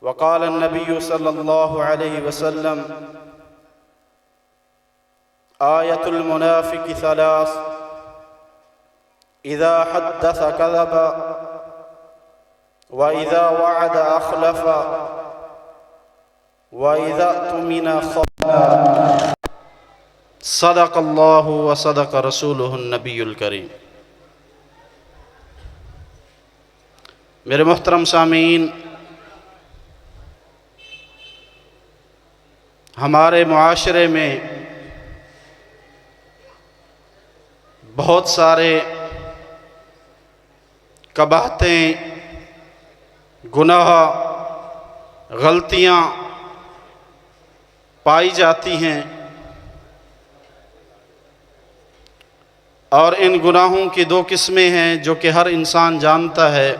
وقال النبي صلى الله عليه وسلم آية المنافق ثلاث إذا حدث كذب وإذا وعد أخلف وإذا اؤتمن خان صدق الله وصدق رسوله النبي الكريم۔ میرے محترم سامعین، ہمارے معاشرے میں بہت سارے قباحتیں، گناہ، غلطیاں پائی جاتی ہیں، اور ان گناہوں کی دو قسمیں ہیں جو کہ ہر انسان جانتا ہے۔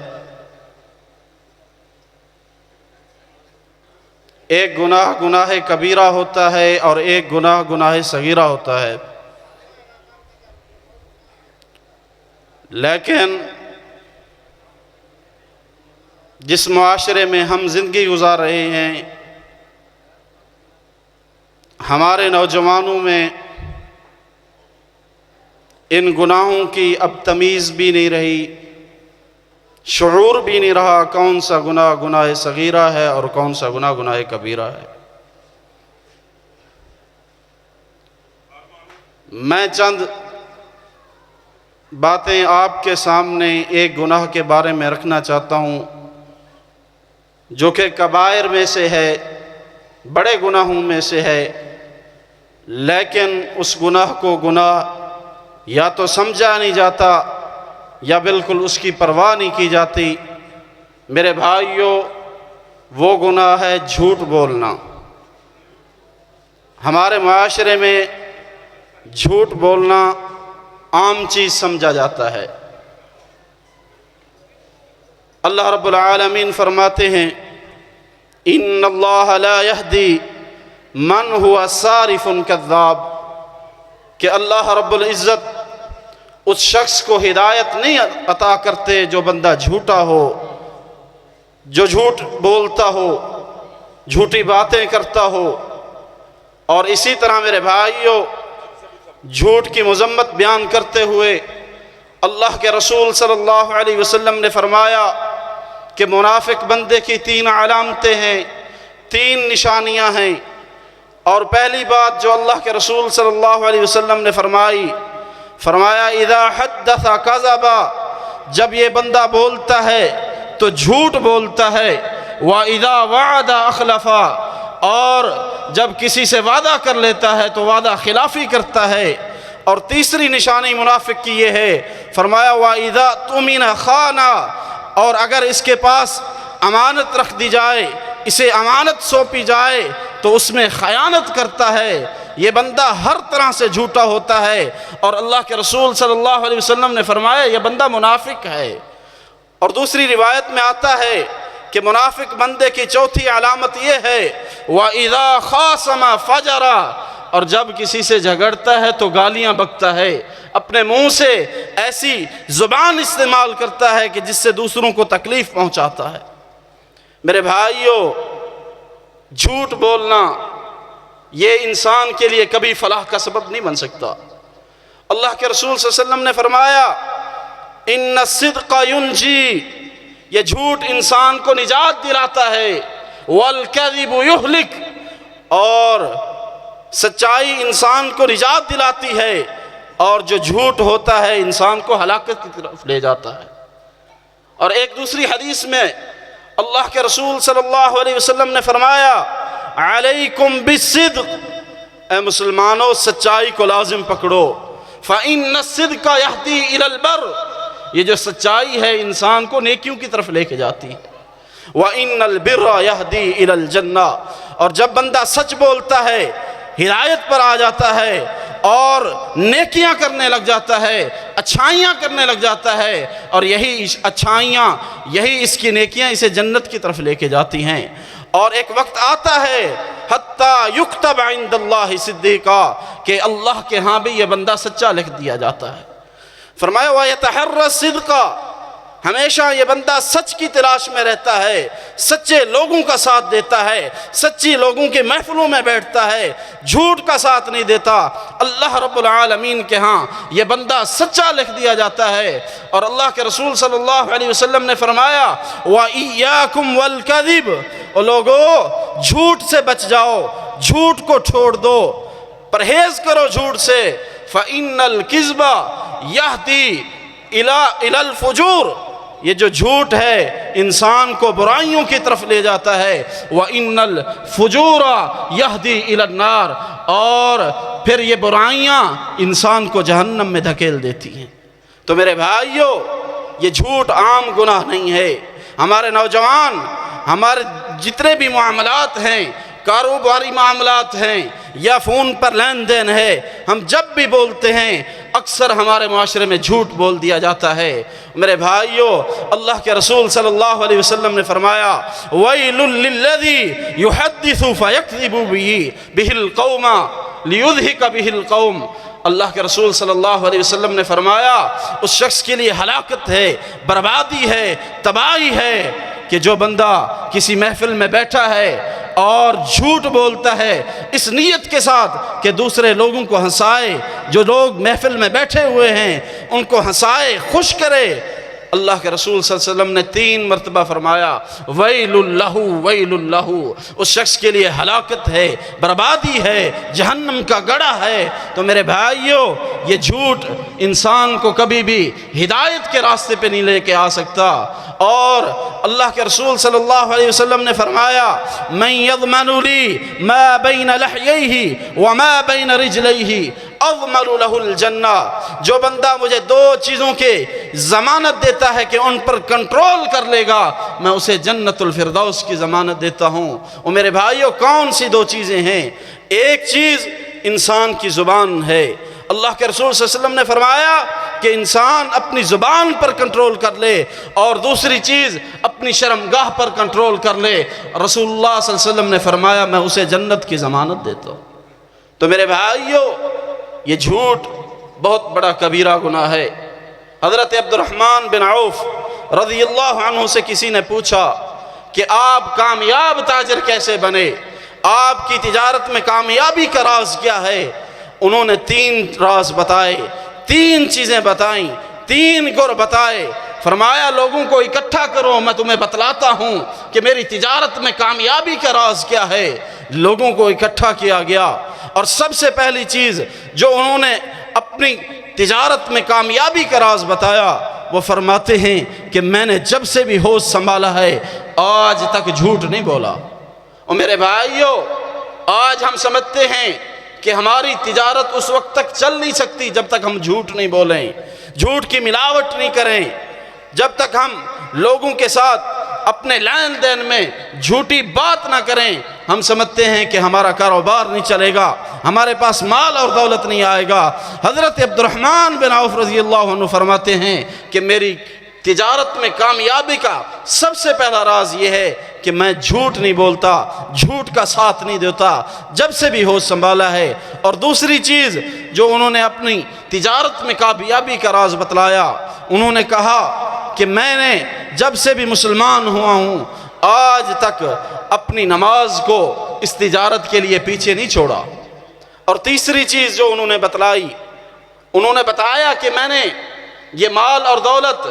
ایک گناہ گناہ کبیرہ ہوتا ہے اور ایک گناہ گناہ صغیرہ ہوتا ہے۔ لیکن جس معاشرے میں ہم زندگی گزار رہے ہیں، ہمارے نوجوانوں میں ان گناہوں کی اب تمیز بھی نہیں رہی، شعور بھی نہیں رہا کون سا گناہ گناہ صغیرہ ہے اور کون سا گناہ گناہ کبیرہ ہے۔ میں چند باتیں آپ کے سامنے ایک گناہ کے بارے میں رکھنا چاہتا ہوں جو کہ کبائر میں سے ہے، بڑے گناہوں میں سے ہے، لیکن اس گناہ کو گناہ یا تو سمجھا نہیں جاتا یا بالکل اس کی پرواہ نہیں کی جاتی۔ میرے بھائیوں، وہ گناہ ہے جھوٹ بولنا۔ ہمارے معاشرے میں جھوٹ بولنا عام چیز سمجھا جاتا ہے۔ اللہ رب العالمین فرماتے ہیں ان اللہ لا یہدی من ہوا صارف کذاب، کہ اللہ رب العزت اس شخص کو ہدایت نہیں عطا کرتے جو بندہ جھوٹا ہو، جو جھوٹ بولتا ہو، جھوٹی باتیں کرتا ہو۔ اور اسی طرح میرے بھائیوں، جھوٹ کی مذمت بیان کرتے ہوئے اللہ کے رسول صلی اللہ علیہ وسلم نے فرمایا کہ منافق بندے کی 3 علامتیں ہیں، 3 نشانیاں ہیں۔ اور پہلی بات جو اللہ کے رسول صلی اللہ علیہ وسلم نے فرمایا اذا حدث کذب، جب یہ بندہ بولتا ہے تو جھوٹ بولتا ہے، واذا وعد اخلف، اور جب کسی سے وعدہ کر لیتا ہے تو وعدہ خلافی کرتا ہے۔ اور تیسری نشانی منافق کی یہ ہے، فرمایا واذا اؤتمن خان، اور اگر اس کے پاس امانت رکھ دی جائے، اسے امانت سونپی جائے تو اس میں خیانت کرتا ہے۔ یہ بندہ ہر طرح سے جھوٹا ہوتا ہے، اور اللہ کے رسول صلی اللہ علیہ وسلم نے فرمایا یہ بندہ منافق ہے۔ اور دوسری روایت میں آتا ہے کہ منافق بندے کی چوتھی علامت یہ ہے وَإِذَا خَاصَمَ فَجَرَ، اور جب کسی سے جھگڑتا ہے تو گالیاں بکتا ہے، اپنے منہ سے ایسی زبان استعمال کرتا ہے کہ جس سے دوسروں کو تکلیف پہنچاتا ہے۔ میرے بھائیوں، جھوٹ بولنا یہ انسان کے لیے کبھی فلاح کا سبب نہیں بن سکتا۔ اللہ کے رسول صلی اللہ علیہ وسلم نے فرمایا ان الصدق ینجی، یہ جھوٹ انسان کو نجات دلاتا ہے، والکذب یہلک، اور سچائی انسان کو نجات دلاتی ہے، اور جو جھوٹ ہوتا ہے انسان کو ہلاکت کی طرف لے جاتا ہے۔ اور ایک دوسری حدیث میں اللہ کے رسول صلی اللہ علیہ وسلم نے فرمایا علیکم بالصدق، اے مسلمانوں سچائی کو لازم پکڑو، فإن الصدق یہدی الی البر، یہ جو سچائی ہے انسان کو نیکیوں کی طرف لے کے جاتی ہے، وإن البر یہدی الی الجنہ، اور جب بندہ سچ بولتا ہے ہدایت پر آ جاتا ہے اور نیکیاں کرنے لگ جاتا ہے، اچھائیاں کرنے لگ جاتا ہے، اور یہی اچھائیاں، یہی اس کی نیکیاں اسے جنت کی طرف لے کے جاتی ہیں۔ اور ایک وقت آتا ہے حتیٰ یکتب عند اللہ صدیقا، کہ اللہ کے ہاں بھی یہ بندہ سچا لکھ دیا جاتا ہے۔ فرمایا وَيَتَحَرَّ الصِّدْقَ، ہمیشہ یہ بندہ سچ کی تلاش میں رہتا ہے، سچے لوگوں کا ساتھ دیتا ہے، سچی لوگوں کے محفلوں میں بیٹھتا ہے، جھوٹ کا ساتھ نہیں دیتا، اللہ رب العالمین کے ہاں یہ بندہ سچا لکھ دیا جاتا ہے۔ اور اللہ کے رسول صلی اللہ علیہ وسلم نے فرمایا وَإِيَّاكُمْ وَالْكَذِبِ، او لوگو جھوٹ سے بچ جاؤ، جھوٹ کو چھوڑ دو، پرہیز کرو جھوٹ سے۔ فَإِنَّ الْكِذْبَ يَهْدِي إِلَى الْفُجُورِ، یہ جو جھوٹ ہے انسان کو برائیوں کی طرف لے جاتا ہے۔ وَإِنَّ الْفُجُورَ يَهْدِي إِلَى النَّارِ، اور پھر یہ برائیاں انسان کو جہنم میں دھکیل دیتی ہیں۔ تو میرے بھائیو، یہ جھوٹ عام گناہ نہیں ہے۔ ہمارے نوجوان، ہمارے جتنے بھی معاملات ہیں، کاروباری معاملات ہیں یا فون پر لین دین ہے، ہم جب بھی بولتے ہیں اکثر ہمارے معاشرے میں جھوٹ بول دیا جاتا ہے۔ میرے بھائیو، اللہ کے رسول صلی اللہ علیہ وسلم نے فرمایا وَيْلٌ لِلَّذِي يُحَدِّثُ فَيَكْذِبُ بِهِ الْقَوْمَ لِيُضْحِكَ بِهِ الْقَوْمَ، اللہ کے رسول صلی اللہ علیہ وسلم نے فرمایا اس شخص کے لیے ہلاکت ہے، بربادی ہے، تباہی ہے کہ جو بندہ کسی محفل میں بیٹھا ہے اور جھوٹ بولتا ہے اس نیت کے ساتھ کہ دوسرے لوگوں کو ہنسائے، جو لوگ محفل میں بیٹھے ہوئے ہیں ان کو ہنسائے، خوش کرے۔ اللہ کے رسول صلی اللہ علیہ وسلم نے 3 مرتبہ فرمایا وَيْلٌ لَهُ وَيْلٌ لَهُ، اس شخص کے لیے ہلاکت ہے، بربادی ہے، جہنم کا گڑھا ہے۔ تو میرے بھائیو، یہ جھوٹ انسان کو کبھی بھی ہدایت کے راستے پہ نہیں لے کے آ سکتا۔ اور اللہ کے رسول صلی اللہ علیہ وسلم نے فرمایا مَن يَضْمَنُ لِي مَا بَيْنَ لَحْيَيْهِ وَمَا بَيْنَ رِجْلَيْهِ اضمن له الجنہ، جو بندہ مجھے 2 چیزوں کے ضمانت دیتا ہے کہ ان پر کنٹرول کر لے گا، میں اسے جنت الفردوس کی ضمانت دیتا ہوں۔ اور میرے بھائیو، کون سی 2 چیزیں ہیں؟ ایک چیز انسان کی زبان ہے۔ اللہ کے رسول صلی اللہ علیہ وسلم نے فرمایا کہ انسان اپنی زبان پر کنٹرول کر لے، اور دوسری چیز اپنی شرمگاہ پر کنٹرول کر لے۔ رسول اللہ صلی اللہ علیہ وسلم نے فرمایا میں اسے جنت کی ضمانت دیتا ہوں۔ تو میرے بھائیو، یہ جھوٹ بہت بڑا کبیرہ گناہ ہے۔ حضرت عبد الرحمن بن عوف رضی اللہ عنہ سے کسی نے پوچھا کہ آپ کامیاب تاجر کیسے بنے، آپ کی تجارت میں کامیابی کا راز کیا ہے؟ انہوں نے 3 راز بتائے، 3 چیزیں بتائیں، 3 گر بتائے۔ فرمایا لوگوں کو اکٹھا کرو، میں تمہیں بتلاتا ہوں کہ میری تجارت میں کامیابی کا راز کیا ہے۔ لوگوں کو اکٹھا کیا گیا، اور سب سے پہلی چیز جو انہوں نے اپنی تجارت میں کامیابی کا راز بتایا، وہ فرماتے ہیں کہ میں نے جب سے بھی ہوش سنبھالا ہے آج تک جھوٹ نہیں بولا۔ اور میرے بھائیو، آج ہم سمجھتے ہیں کہ ہماری تجارت اس وقت تک چل نہیں سکتی جب تک ہم جھوٹ نہیں بولیں، جھوٹ کی ملاوٹ نہیں کریں، جب تک ہم لوگوں کے ساتھ اپنے لین دین میں جھوٹی بات نہ کریں۔ ہم سمجھتے ہیں کہ ہمارا کاروبار نہیں چلے گا، ہمارے پاس مال اور دولت نہیں آئے گا۔ حضرت عبد الرحمن بن عوف رضی اللہ عنہ فرماتے ہیں کہ میری تجارت میں کامیابی کا سب سے پہلا راز یہ ہے کہ میں جھوٹ نہیں بولتا، جھوٹ کا ساتھ نہیں دیتا جب سے بھی ہوش سنبھالا ہے۔ اور دوسری چیز جو انہوں نے اپنی تجارت میں کامیابی کا راز بتلایا، انہوں نے کہا کہ میں نے جب سے بھی مسلمان ہوا ہوں آج تک اپنی نماز کو اس تجارت کے لیے پیچھے نہیں چھوڑا۔ اور تیسری چیز جو انہوں نے بتلائی، انہوں نے بتایا کہ میں نے یہ مال اور دولت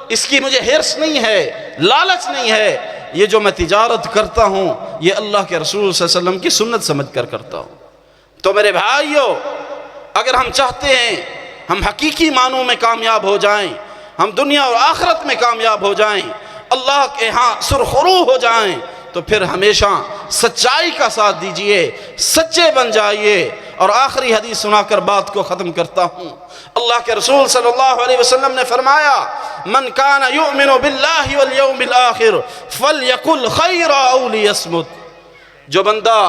اس کی مجھے حرص نہیں ہے، لالچ نہیں ہے، یہ جو میں تجارت کرتا ہوں یہ اللہ کے رسول صلی اللہ علیہ وسلم کی سنت سمجھ کر کرتا ہوں۔ تو میرے بھائیو، اگر ہم چاہتے ہیں ہم حقیقی معنوں میں کامیاب ہو جائیں، ہم دنیا اور آخرت میں کامیاب ہو جائیں، اللہ کے ہاں سرخرو ہو جائیں، تو پھر ہمیشہ سچائی کا ساتھ دیجئے، سچے بن جائیے۔ اور آخری حدیث سنا کر بات کو ختم کرتا ہوں۔ اللہ کے رسول صلی اللہ علیہ وسلم نے فرمایا من کان یؤمن باللہ والیوم الآخر فلیقل خیرا او لیصمت، جو بندہ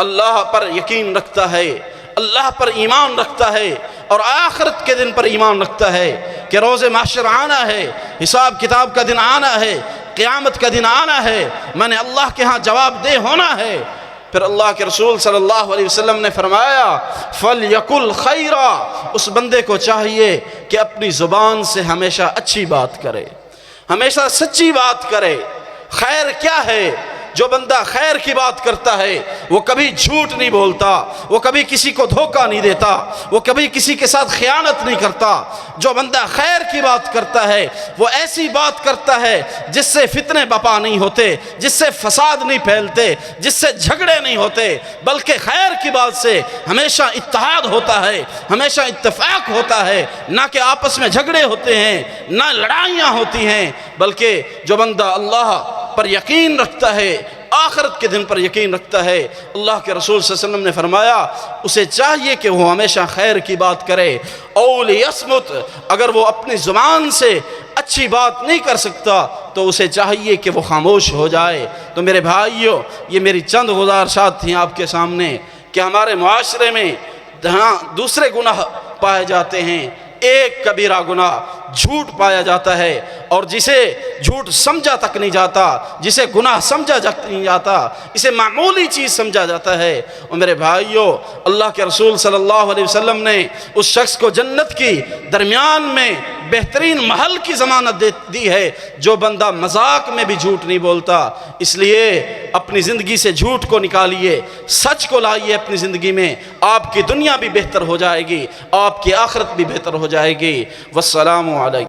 اللہ پر یقین رکھتا ہے، اللہ پر ایمان رکھتا ہے اور آخرت کے دن پر ایمان رکھتا ہے کہ روز محشر آنا ہے، حساب کتاب کا دن آنا ہے، قیامت کا دن آنا ہے، میں نے اللہ کے ہاں جواب دہ ہونا ہے، پھر اللہ کے رسول صلی اللہ علیہ وسلم نے فرمایا فَلْيَقُلْ خَيْرًا، اس بندے کو چاہیے کہ اپنی زبان سے ہمیشہ اچھی بات کرے، ہمیشہ سچی بات کرے۔ خیر کیا ہے؟ جو بندہ خیر کی بات کرتا ہے وہ کبھی جھوٹ نہیں بولتا، وہ کبھی کسی کو دھوکہ نہیں دیتا، وہ کبھی کسی کے ساتھ خیانت نہیں کرتا۔ جو بندہ خیر کی بات کرتا ہے وہ ایسی بات کرتا ہے جس سے فتنے بپا نہیں ہوتے، جس سے فساد نہیں پھیلتے، جس سے جھگڑے نہیں ہوتے، بلکہ خیر کی بات سے ہمیشہ اتحاد ہوتا ہے، ہمیشہ اتفاق ہوتا ہے، نہ کہ آپس میں جھگڑے ہوتے ہیں، نہ لڑائیاں ہوتی ہیں۔ بلکہ جو بندہ اللہ پر یقین رکھتا ہے، آخرت کے دن پر یقین رکھتا ہے، اللہ کے رسول صلی اللہ علیہ وسلم نے فرمایا اسے چاہیے کہ وہ ہمیشہ خیر کی بات کرے۔ اول یصمت، اگر وہ اپنی زبان سے اچھی بات نہیں کر سکتا تو اسے چاہیے کہ وہ خاموش ہو جائے۔ تو میرے بھائیو، یہ میری چند گزارشات تھیں آپ کے سامنے کہ ہمارے معاشرے میں جہاں دوسرے گناہ پائے جاتے ہیں، ایک کبیرہ گناہ جھوٹ پایا جاتا ہے، اور جسے جھوٹ سمجھا تک نہیں جاتا، جسے گناہ سمجھا نہیں جاتا، اسے معمولی چیز سمجھا جاتا ہے۔ اور میرے بھائیو، اللہ کے رسول صلی اللہ علیہ وسلم نے اس شخص کو جنت کی درمیان میں بہترین محل کی ضمانت دی ہے جو بندہ مذاق میں بھی جھوٹ نہیں بولتا۔ اس لیے اپنی زندگی سے جھوٹ کو نکالیے، سچ کو لائیے اپنی زندگی میں، آپ کی دنیا بھی بہتر ہو جائے گی، آپ کی آخرت بھی بہتر ہو جائے گی۔ والسلام علیکم۔